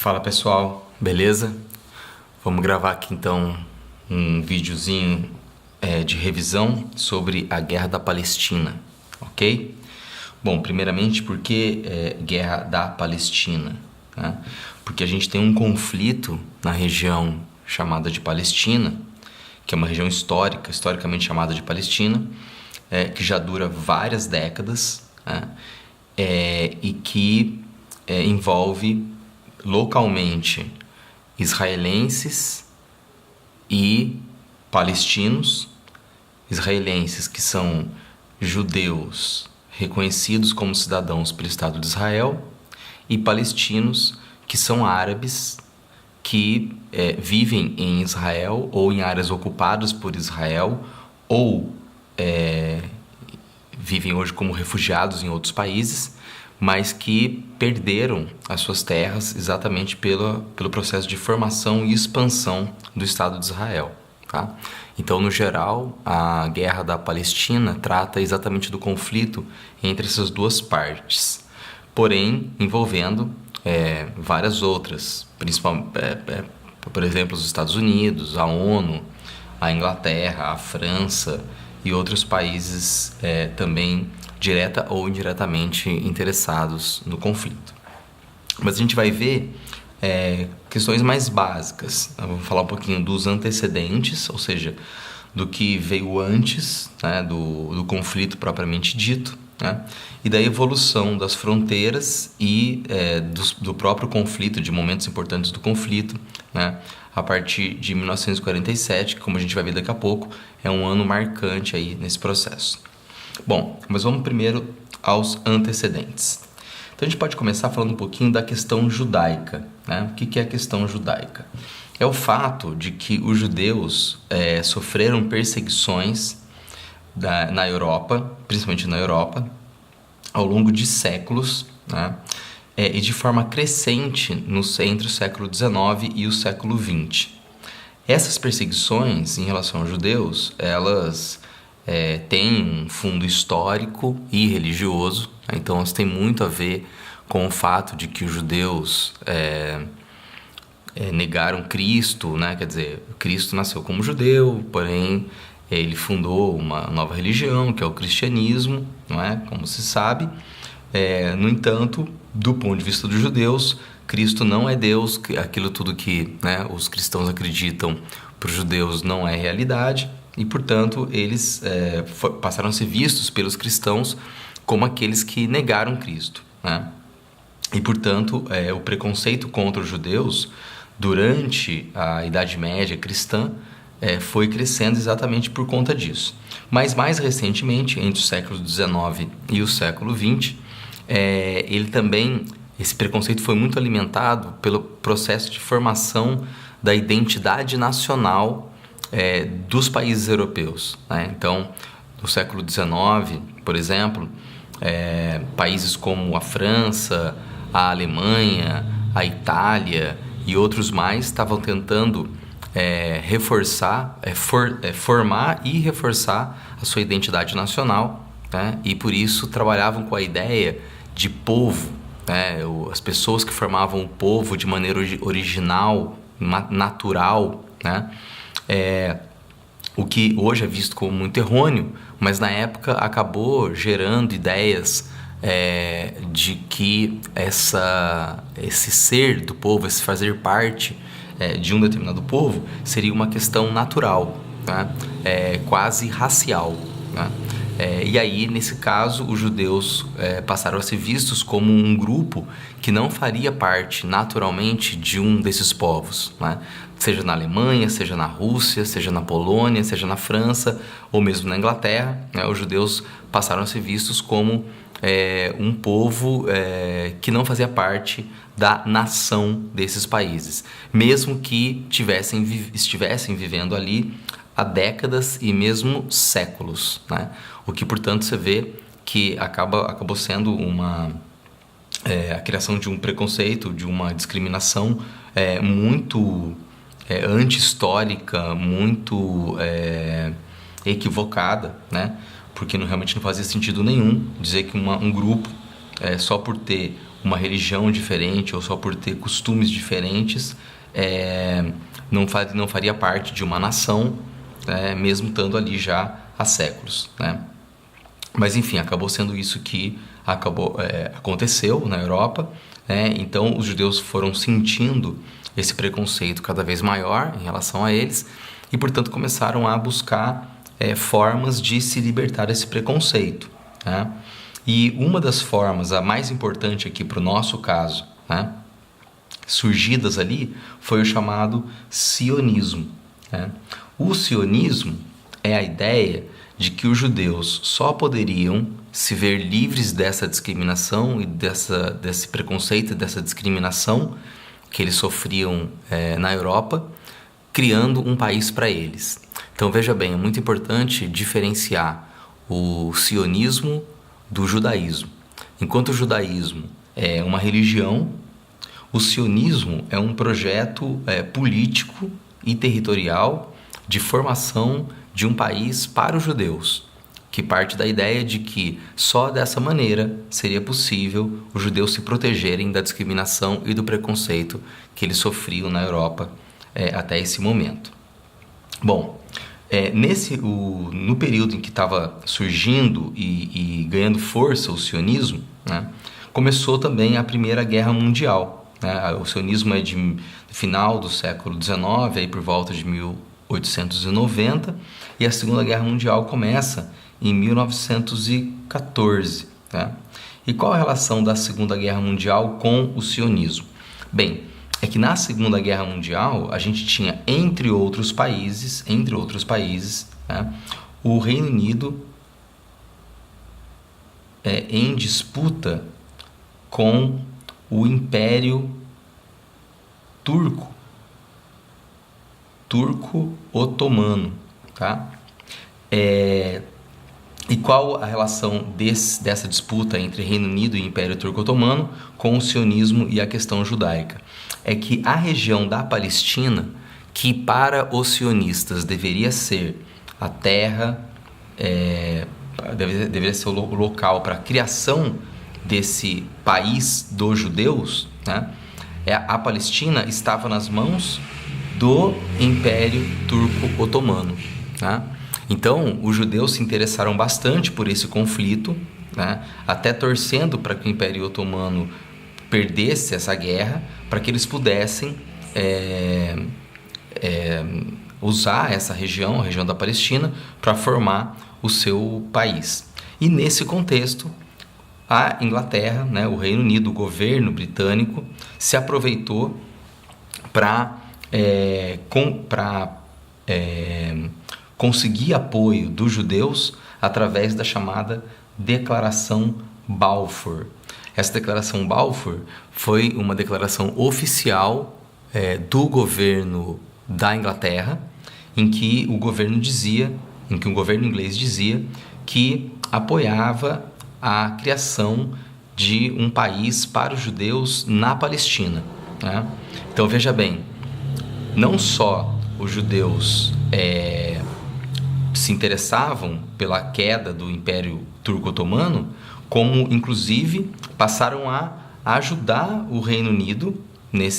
Fala pessoal, beleza? Vamos gravar aqui então um videozinho de revisão sobre a Guerra da Palestina, ok? Bom, primeiramente, por que Guerra da Palestina? Né? Porque a gente tem um conflito na região chamada de Palestina, que é uma região historicamente chamada de Palestina, que já dura várias décadas, né? E que envolve localmente israelenses e palestinos, israelenses que são judeus reconhecidos como cidadãos pelo Estado de Israel e palestinos que são árabes que vivem em Israel ou em áreas ocupadas por Israel ou vivem hoje como refugiados em outros países, mas que perderam as suas terras exatamente pelo processo de formação e expansão do Estado de Israel. Tá? Então, no geral, a Guerra da Palestina trata exatamente do conflito entre essas duas partes, porém envolvendo várias outras, principalmente, por exemplo, os Estados Unidos, a ONU, a Inglaterra, a França e outros países também direta ou indiretamente interessados no conflito. Mas a gente vai ver questões mais básicas. Vamos falar um pouquinho dos antecedentes, ou seja, do que veio antes, né, do conflito propriamente dito, né, e da evolução das fronteiras e do próprio conflito, de momentos importantes do conflito, né, a partir de 1947, que, como a gente vai ver daqui a pouco, é um ano marcante aí nesse processo. Bom, mas vamos primeiro aos antecedentes. Então a gente pode começar falando um pouquinho da questão judaica, né? O que é a questão judaica? É o fato de que os judeus sofreram perseguições na Europa, principalmente na Europa, ao longo de séculos, né? E de forma crescente entre o século XIX e o século XX. Essas perseguições em relação aos judeus, elas têm um fundo histórico e religioso, né? Então elas têm muito a ver com o fato de que os judeus negaram Cristo, né? Quer dizer, Cristo nasceu como judeu, porém ele fundou uma nova religião, que é o cristianismo, não é? Como se sabe. No entanto, do ponto de vista dos judeus, Cristo não é Deus, aquilo tudo que, né, os cristãos acreditam para os judeus não é realidade, e, portanto, eles passaram a ser vistos pelos cristãos como aqueles que negaram Cristo, né? E, portanto, o preconceito contra os judeus durante a Idade Média cristã foi crescendo exatamente por conta disso. Mas, mais recentemente, entre o século XIX e o século XX, esse preconceito foi muito alimentado pelo processo de formação da identidade nacional dos países europeus, né? Então, no século XIX, por exemplo, países como a França, a Alemanha, a Itália e outros mais estavam tentando formar e reforçar a sua identidade nacional, né? E por isso trabalhavam com a ideia de povo, né? As pessoas que formavam o povo de maneira original, natural, né? O que hoje é visto como muito errôneo, mas na época acabou gerando ideias de que esse ser do povo, esse fazer parte de um determinado povo, seria uma questão natural, né? Quase racial, né? E aí, nesse caso, os judeus passaram a ser vistos como um grupo que não faria parte naturalmente de um desses povos, né? Seja na Alemanha, seja na Rússia, seja na Polônia, seja na França ou mesmo na Inglaterra, né? Os judeus passaram a ser vistos como um povo que não fazia parte da nação desses países, mesmo que estivessem vivendo ali há décadas e mesmo séculos, né? O que, portanto, você vê que acabou sendo a criação de um preconceito, de uma discriminação muito anti-histórica, muito equivocada, né? Porque realmente não fazia sentido nenhum dizer que um grupo, só por ter uma religião diferente ou só por ter costumes diferentes, não faria parte de uma nação, mesmo estando ali já há séculos, né? Mas enfim, acabou sendo isso que aconteceu na Europa, né? Então os judeus foram sentindo esse preconceito cada vez maior em relação a eles e, portanto, começaram a buscar formas de se libertar desse preconceito, né? E uma das formas, a mais importante aqui para o nosso caso, né, surgidas ali, foi o chamado sionismo, né? O sionismo é a ideia de que os judeus só poderiam se ver livres dessa discriminação e desse preconceito e dessa discriminação que eles sofriam na Europa, criando um país para eles. Então veja bem, é muito importante diferenciar o sionismo do judaísmo. Enquanto o judaísmo é uma religião, o sionismo é um projeto político e territorial de formação de um país para os judeus, que parte da ideia de que só dessa maneira seria possível os judeus se protegerem da discriminação e do preconceito que eles sofriam na Europa até esse momento. Bom, no período em que estava surgindo e ganhando força o sionismo, né, começou também a Primeira Guerra Mundial, né? O sionismo é de final do século XIX, aí por volta de 1890, e a Segunda Guerra Mundial começa em 1914. Né? E qual a relação da Segunda Guerra Mundial com o sionismo? Bem, é que na Segunda Guerra Mundial a gente tinha, entre outros países, né, o Reino Unido em disputa com o Império Turco-Otomano, tá? E qual a relação dessa disputa entre Reino Unido e Império Turco-Otomano com o sionismo e a questão judaica? É que a região da Palestina, que para os sionistas deveria ser a terra, deveria ser o local para a criação desse país dos judeus, né? A Palestina estava nas mãos do Império Turco-Otomano, né? Então, os judeus se interessaram bastante por esse conflito, né? Até torcendo para que o Império Otomano perdesse essa guerra, para que eles pudessem usar essa região, a região da Palestina, para formar o seu país. E nesse contexto, a Inglaterra, né, o Reino Unido, o governo britânico, se aproveitou para conseguir apoio dos judeus através da chamada Declaração Balfour. Essa Declaração Balfour foi uma declaração oficial do governo da Inglaterra, em que o governo inglês dizia que apoiava a criação de um país para os judeus na Palestina, né? Então veja bem, não só os judeus se interessavam pela queda do Império Turco-Otomano, como inclusive passaram a ajudar o Reino Unido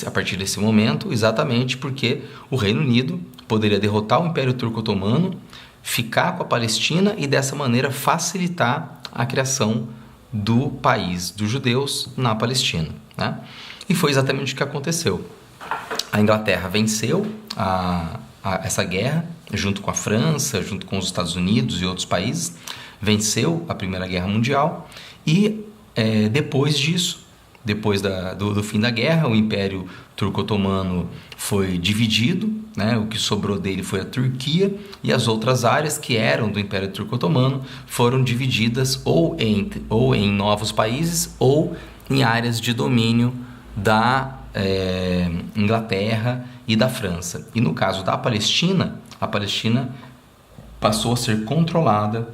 a partir desse momento, exatamente porque o Reino Unido poderia derrotar o Império Turco-Otomano, ficar com a Palestina e dessa maneira facilitar a criação do país dos judeus na Palestina, né? E foi exatamente o que aconteceu. A Inglaterra venceu essa guerra, junto com a França, junto com os Estados Unidos e outros países, venceu a Primeira Guerra Mundial e depois disso, depois do fim da guerra, o Império Turco-Otomano foi dividido, né? O que sobrou dele foi a Turquia, e as outras áreas que eram do Império Turco-Otomano foram divididas ou em novos países ou em áreas de domínio da Inglaterra e da França. E no caso da Palestina, a Palestina passou a ser controlada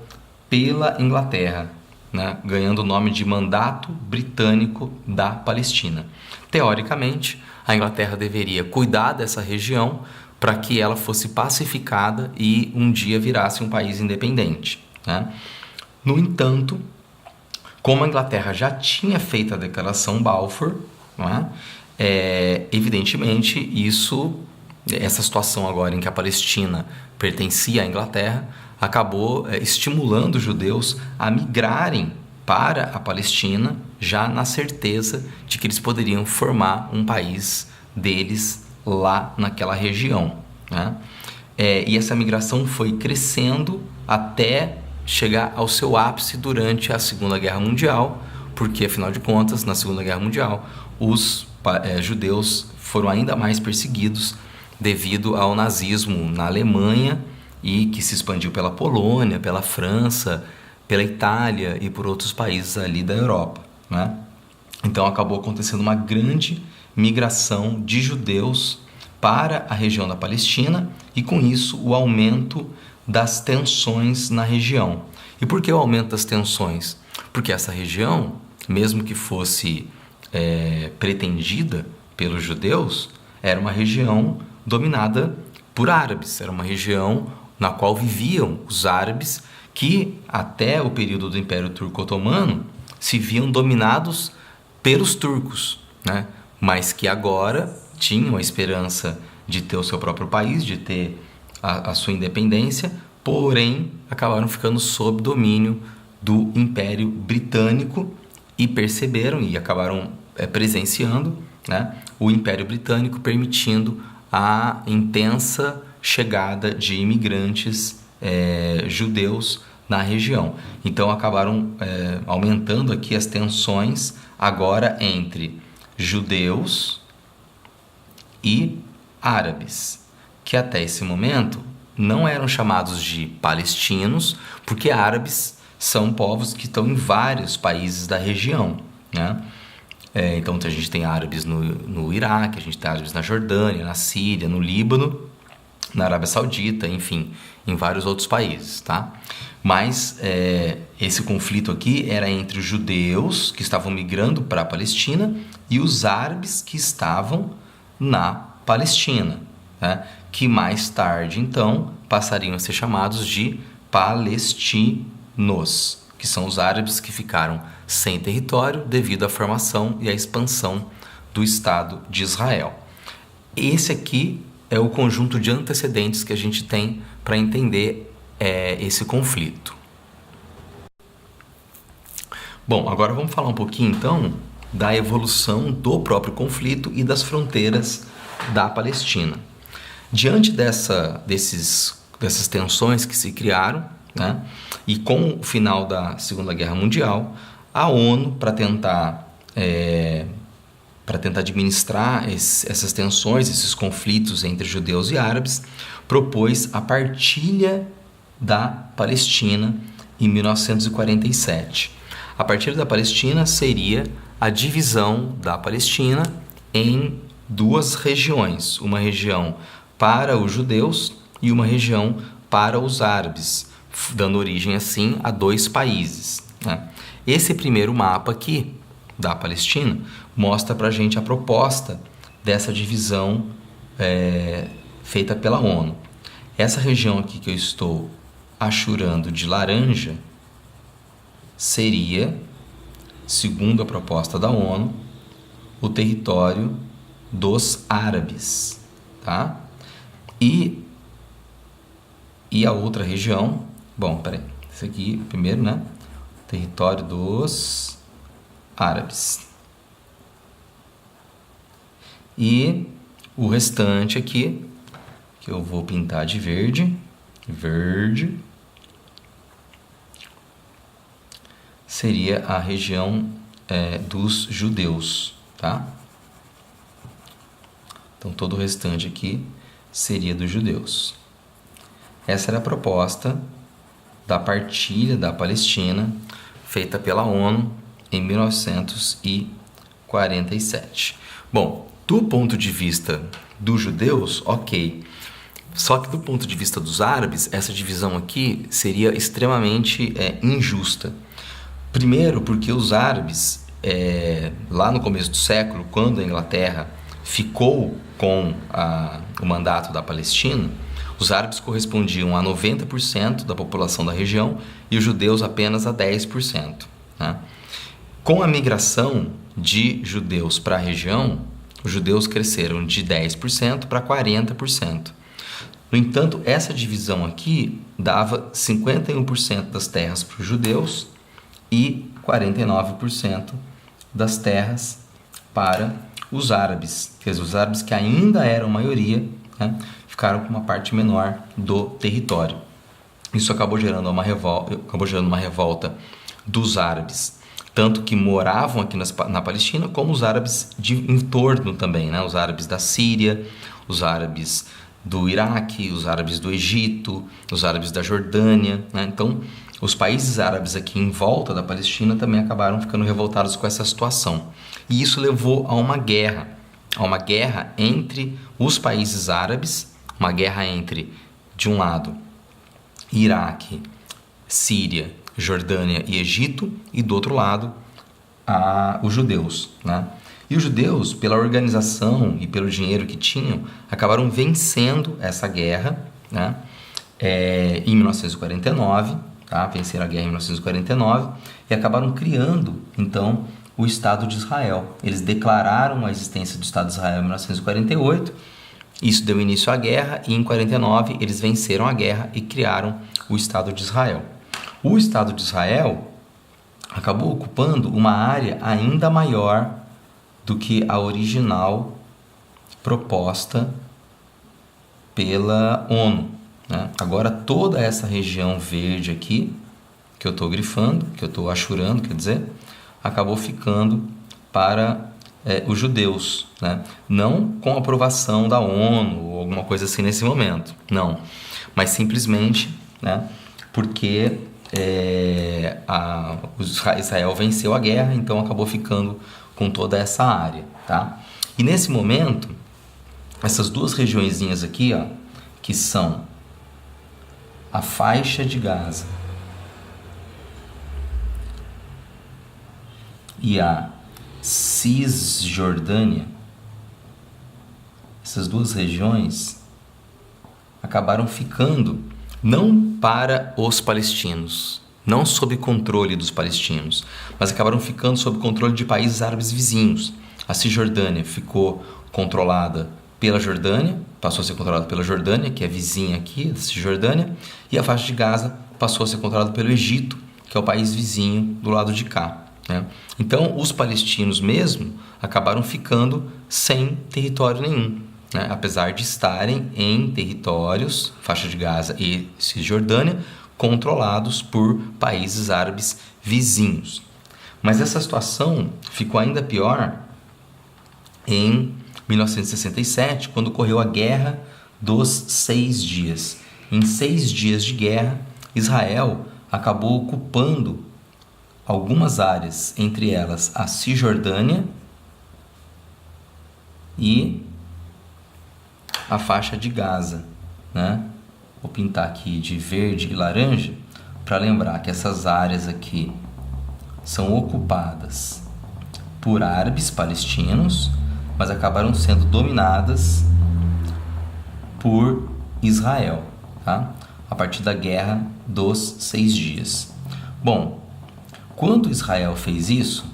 pela Inglaterra, né, ganhando o nome de Mandato Britânico da Palestina. Teoricamente, a Inglaterra deveria cuidar dessa região para que ela fosse pacificada e um dia virasse um país independente, né? No entanto, Como a Inglaterra já tinha feito a Declaração Balfour, não é? Evidentemente, essa situação agora em que a Palestina pertencia à Inglaterra, acabou estimulando os judeus a migrarem para a Palestina, já na certeza de que eles poderiam formar um país deles lá naquela região, né? E essa migração foi crescendo até chegar ao seu ápice durante a Segunda Guerra Mundial, porque, afinal de contas, na Segunda Guerra Mundial, os judeus foram ainda mais perseguidos devido ao nazismo na Alemanha e que se expandiu pela Polônia, pela França, pela Itália e por outros países ali da Europa, né? Então acabou acontecendo uma grande migração de judeus para a região da Palestina e com isso o aumento das tensões na região. E por que o aumento das tensões? Porque essa região, mesmo que fosse pretendida pelos judeus, era uma região dominada por árabes, era uma região na qual viviam os árabes que até o período do Império Turco-Otomano se viam dominados pelos turcos, né? Mas que agora tinham a esperança de ter o seu próprio país, de ter a sua independência, porém acabaram ficando sob domínio do Império Britânico e perceberam e acabaram presenciando, né, o Império Britânico permitindo a intensa chegada de imigrantes judeus na região. Então acabaram aumentando aqui as tensões agora entre judeus e árabes, que até esse momento não eram chamados de palestinos, porque árabes são povos que estão em vários países da região, né? Então a gente tem árabes no Iraque, a gente tem árabes na Jordânia, na Síria, no Líbano, na Arábia Saudita, enfim, em vários outros países, tá? Mas esse conflito aqui era entre os judeus que estavam migrando para a Palestina e os árabes que estavam na Palestina, né? Que mais tarde, então, passariam a ser chamados de palestinos, que são os árabes que ficaram sem território devido à formação e à expansão do Estado de Israel. Esse aqui é o conjunto de antecedentes que a gente tem para entender esse conflito. Bom, agora vamos falar um pouquinho então da evolução do próprio conflito e das fronteiras da Palestina. Diante dessas tensões que se criaram, né, e com o final da Segunda Guerra Mundial, a ONU, para tentar administrar essas tensões, esses conflitos entre judeus e árabes, propôs a partilha da Palestina em 1947. A partilha da Palestina seria a divisão da Palestina em duas regiões, uma região para os judeus e uma região para os árabes, dando origem assim a dois países, né? Esse primeiro mapa aqui da Palestina mostra para a gente a proposta dessa divisão feita pela ONU. Essa região aqui que eu estou achurando de laranja seria, segundo a proposta da ONU, o território dos árabes, tá? E a outra região, esse aqui primeiro, né? Território dos árabes. E o restante aqui, que eu vou pintar de verde, seria a região dos judeus, tá? Então todo o restante aqui seria dos judeus. Essa era a proposta da partilha da Palestina feita pela ONU em 1947. Bom, do ponto de vista dos judeus, ok. Só que do ponto de vista dos árabes, essa divisão aqui seria extremamente injusta. Primeiro porque os árabes, lá no começo do século, quando a Inglaterra ficou com o mandato da Palestina, os árabes correspondiam a 90% da população da região e os judeus apenas a 10%, né? Com a migração de judeus para a região, os judeus cresceram de 10% para 40%. No entanto, essa divisão aqui dava 51% das terras para os judeus e 49% das terras para os árabes. Quer dizer, os árabes, que ainda eram maioria, né, ficaram com uma parte menor do território. Isso acabou gerando uma revolta dos árabes, tanto que moravam aqui na Palestina, como os árabes de entorno também, né? Os árabes da Síria, os árabes do Iraque, os árabes do Egito, os árabes da Jordânia, né? Então, os países árabes aqui em volta da Palestina também acabaram ficando revoltados com essa situação. E isso levou a uma guerra entre os países árabes, uma guerra entre, de um lado, Iraque, Síria, Jordânia e Egito, e do outro lado, os judeus, né? E os judeus, pela organização e pelo dinheiro que tinham, acabaram vencendo essa guerra, né? Em 1949, tá? Venceram a guerra em 1949 e acabaram criando, então, o Estado de Israel. Eles declararam a existência do Estado de Israel em 1948, isso deu início à guerra, e em 49 eles venceram a guerra e criaram o Estado de Israel. O Estado de Israel acabou ocupando uma área ainda maior do que a original proposta pela ONU, né? Agora toda essa região verde aqui, que eu estou grifando, que eu estou achurando, quer dizer, acabou ficando para os judeus, né? Não com aprovação da ONU ou alguma coisa assim nesse momento, não, mas simplesmente, né, porque Israel venceu a guerra, então acabou ficando com toda essa área, tá? E nesse momento, essas duas regiõezinhas aqui, ó, que são a faixa de Gaza e a Cisjordânia, essas duas regiões acabaram ficando não para os palestinos, não sob controle dos palestinos, mas acabaram ficando sob controle de países árabes vizinhos. A Cisjordânia ficou controlada pela Jordânia, passou a ser controlada pela Jordânia, que é vizinha aqui da Cisjordânia, e a faixa de Gaza passou a ser controlada pelo Egito, que é o país vizinho do lado de cá, né? Então, os palestinos mesmo acabaram ficando sem território nenhum, né? Apesar de estarem em territórios, faixa de Gaza e Cisjordânia, controlados por países árabes vizinhos. Mas essa situação ficou ainda pior em 1967, quando ocorreu a Guerra dos 6 Dias. Em 6 dias de guerra, Israel acabou ocupando algumas áreas, entre elas a Cisjordânia e a faixa de Gaza, né? Vou pintar aqui de verde e laranja para lembrar que essas áreas aqui são ocupadas por árabes palestinos, mas acabaram sendo dominadas por Israel, tá? A partir da Guerra dos 6 Dias. Bom, quando Israel fez isso,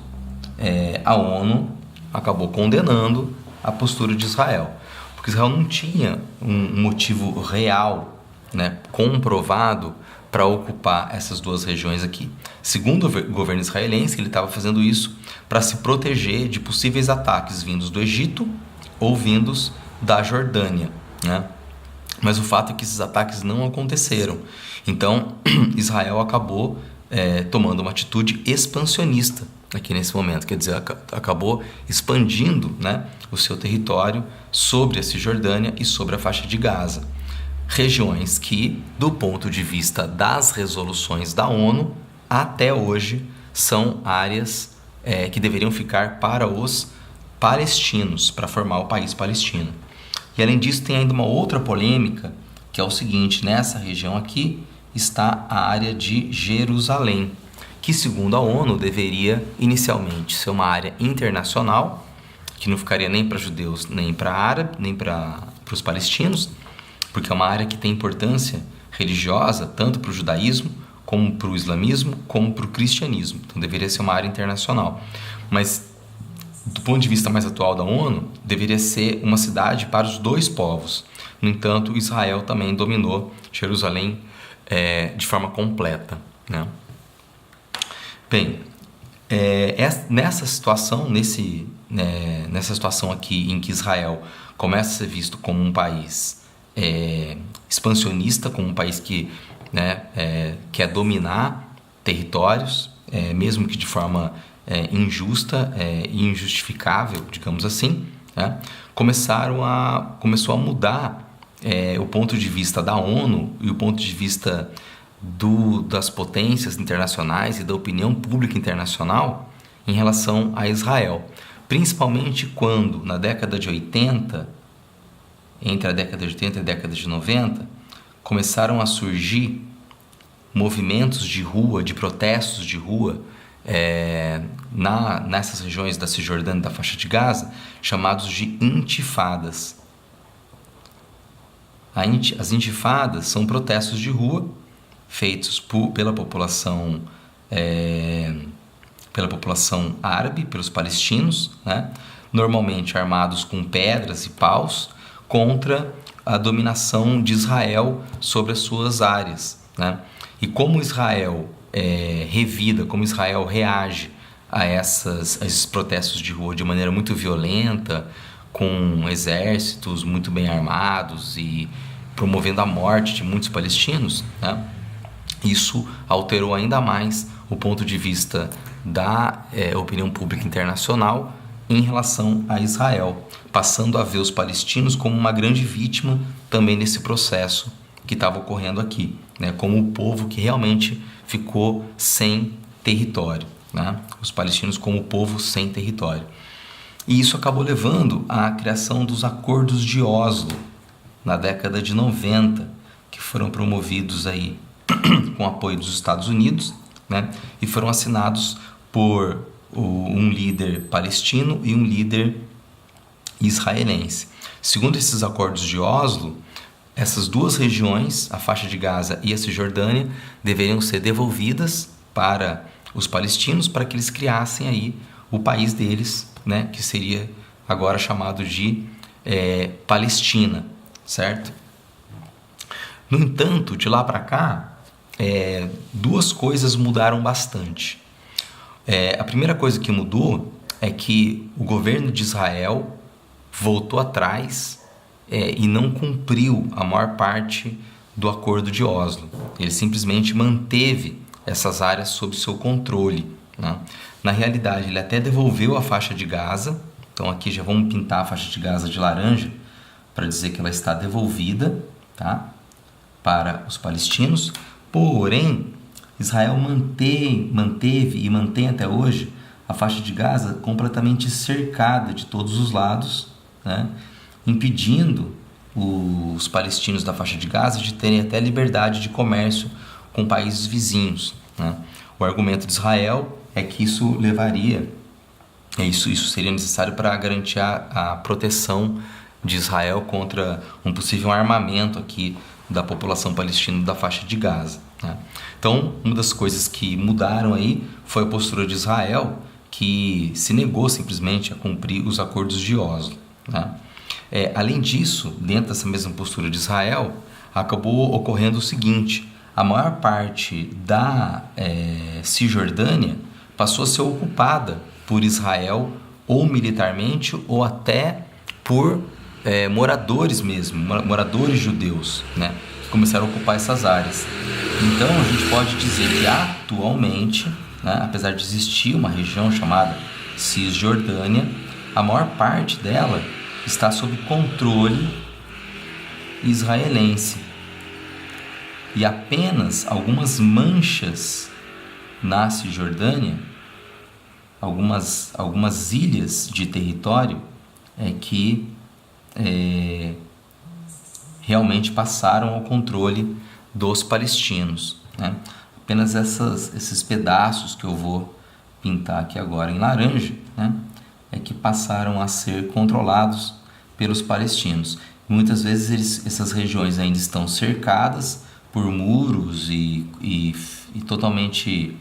a ONU acabou condenando a postura de Israel, porque Israel não tinha um motivo real, né, comprovado para ocupar essas duas regiões aqui. Segundo o governo israelense, ele estava fazendo isso para se proteger de possíveis ataques vindos do Egito ou vindos da Jordânia, né? Mas o fato é que esses ataques não aconteceram. Então, Israel acabou tomando uma atitude expansionista aqui nesse momento, quer dizer, acabou expandindo, né, o seu território sobre a Cisjordânia e sobre a faixa de Gaza. Regiões que, do ponto de vista das resoluções da ONU, até hoje são áreas que deveriam ficar para os palestinos, para formar o país palestino. E além disso, tem ainda uma outra polêmica, que é o seguinte: nessa região aqui está a área de Jerusalém, que segundo a ONU deveria inicialmente ser uma área internacional, que não ficaria nem para judeus, nem para árabes, nem para os palestinos, porque é uma área que tem importância religiosa tanto para o judaísmo como para o islamismo, como para o cristianismo. Então deveria ser uma área internacional. Mas do ponto de vista mais atual da ONU, deveria ser uma cidade para os dois povos. No entanto, Israel também dominou Jerusalém de forma completa, né? Bem, nessa situação, nessa situação aqui em que Israel começa a ser visto como um país expansionista, como um país que quer dominar territórios, mesmo que de forma injusta e injustificável, digamos assim, né? Começou a mudar o ponto de vista da ONU e o ponto de vista das potências internacionais e da opinião pública internacional em relação a Israel. Principalmente quando, na década de 80, entre a década de 80 e a década de 90, começaram a surgir movimentos de rua, de protestos de rua, nessas regiões da Cisjordânia e da faixa de Gaza, chamados de intifadas. As intifadas são protestos de rua feitos pela população árabe, pelos palestinos, né? Normalmente armados com pedras e paus, contra a dominação de Israel sobre as suas áreas, né? E como Israel revida, como Israel reage a esses protestos de rua de maneira muito violenta, com exércitos muito bem armados e promovendo a morte de muitos palestinos, né? Isso alterou ainda mais o ponto de vista da opinião pública internacional em relação a Israel, passando a ver os palestinos como uma grande vítima também nesse processo que estava ocorrendo aqui, né? Como o povo que realmente ficou sem território, né? Os palestinos como o povo sem território. E isso acabou levando à criação dos Acordos de Oslo, na década de 90, que foram promovidos aí com apoio dos Estados Unidos, né? E foram assinados por um líder palestino e um líder israelense. Segundo esses Acordos de Oslo, essas duas regiões, a faixa de Gaza e a Cisjordânia, deveriam ser devolvidas para os palestinos para que eles criassem aí o país deles, né? Que seria agora chamado de Palestina, certo? No entanto, de lá para cá, duas coisas mudaram bastante. A primeira coisa que mudou é que o governo de Israel voltou atrás e não cumpriu a maior parte do Acordo de Oslo. Ele simplesmente manteve essas áreas sob seu controle, né? Na realidade, ele até devolveu a faixa de Gaza. Então aqui já vamos pintar a faixa de Gaza de laranja para dizer que ela está devolvida, tá? Para os palestinos. Porém, Israel manteve e mantém até hoje a faixa de Gaza completamente cercada de todos os lados, né? Impedindo os palestinos da faixa de Gaza de terem até liberdade de comércio com países vizinhos, né? O argumento de Israel é que isso seria necessário para garantir a proteção de Israel contra um possível armamento aqui da população palestina da faixa de Gaza, né? Então, uma das coisas que mudaram aí foi a postura de Israel, que se negou simplesmente a cumprir os Acordos de Oslo, né? Além disso, dentro dessa mesma postura de Israel, acabou ocorrendo o seguinte: a maior parte da Cisjordânia passou a ser ocupada por Israel, ou militarmente, ou até por moradores mesmo, moradores judeus, né, que começaram a ocupar essas áreas. Então a gente pode dizer que atualmente, né, apesar de existir uma região chamada Cisjordânia, a maior parte dela está sob controle israelense. E apenas algumas manchas na Cisjordânia, algumas ilhas de território que realmente passaram ao controle dos palestinos, né? Apenas esses pedaços que eu vou pintar aqui agora em laranja, né, que passaram a ser controlados pelos palestinos. Muitas vezes essas regiões ainda estão cercadas por muros e e totalmente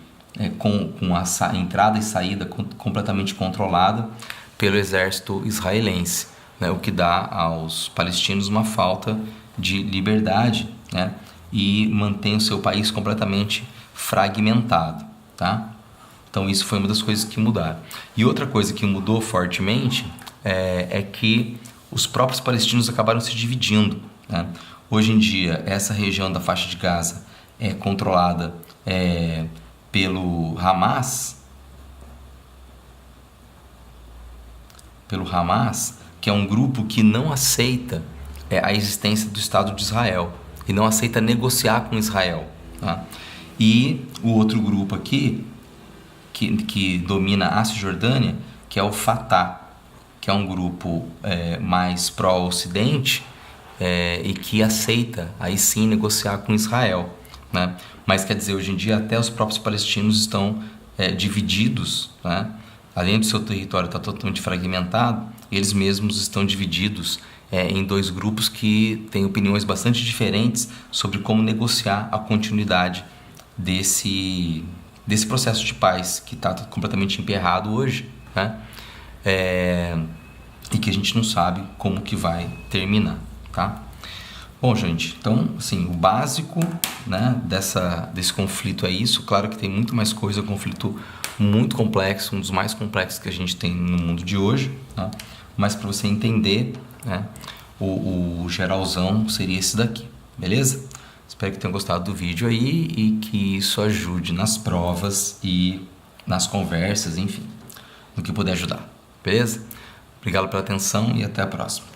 com a entrada e saída completamente controlada pelo exército israelense, né? O que dá aos palestinos uma falta de liberdade, né? E mantém o seu país completamente fragmentado, tá? Então isso foi uma das coisas que mudaram. E outra coisa que mudou fortemente é que os próprios palestinos acabaram se dividindo, né? Hoje em dia, essa região da faixa de Gaza é controlada pelo Hamas, que é um grupo que não aceita a existência do Estado de Israel e não aceita negociar com Israel, tá? E o outro grupo aqui, que domina a Cisjordânia, que é o Fatah, que é um grupo mais pró-Ocidente e que aceita aí sim negociar com Israel, né? Mas quer dizer, hoje em dia até os próprios palestinos estão divididos, né? Além do seu território estar totalmente fragmentado, eles mesmos estão divididos em dois grupos que têm opiniões bastante diferentes sobre como negociar a continuidade desse processo de paz que está completamente emperrado hoje, né? E que a gente não sabe como que vai terminar, tá? Bom, gente, então, assim, o básico, né, desse conflito é isso. Claro que tem muito mais coisa, é um conflito muito complexo, um dos mais complexos que a gente tem no mundo de hoje, tá? Mas para você entender, né, o geralzão seria esse daqui, beleza? Espero que tenham gostado do vídeo aí e que isso ajude nas provas e nas conversas, enfim, no que puder ajudar, beleza? Obrigado pela atenção e até a próxima.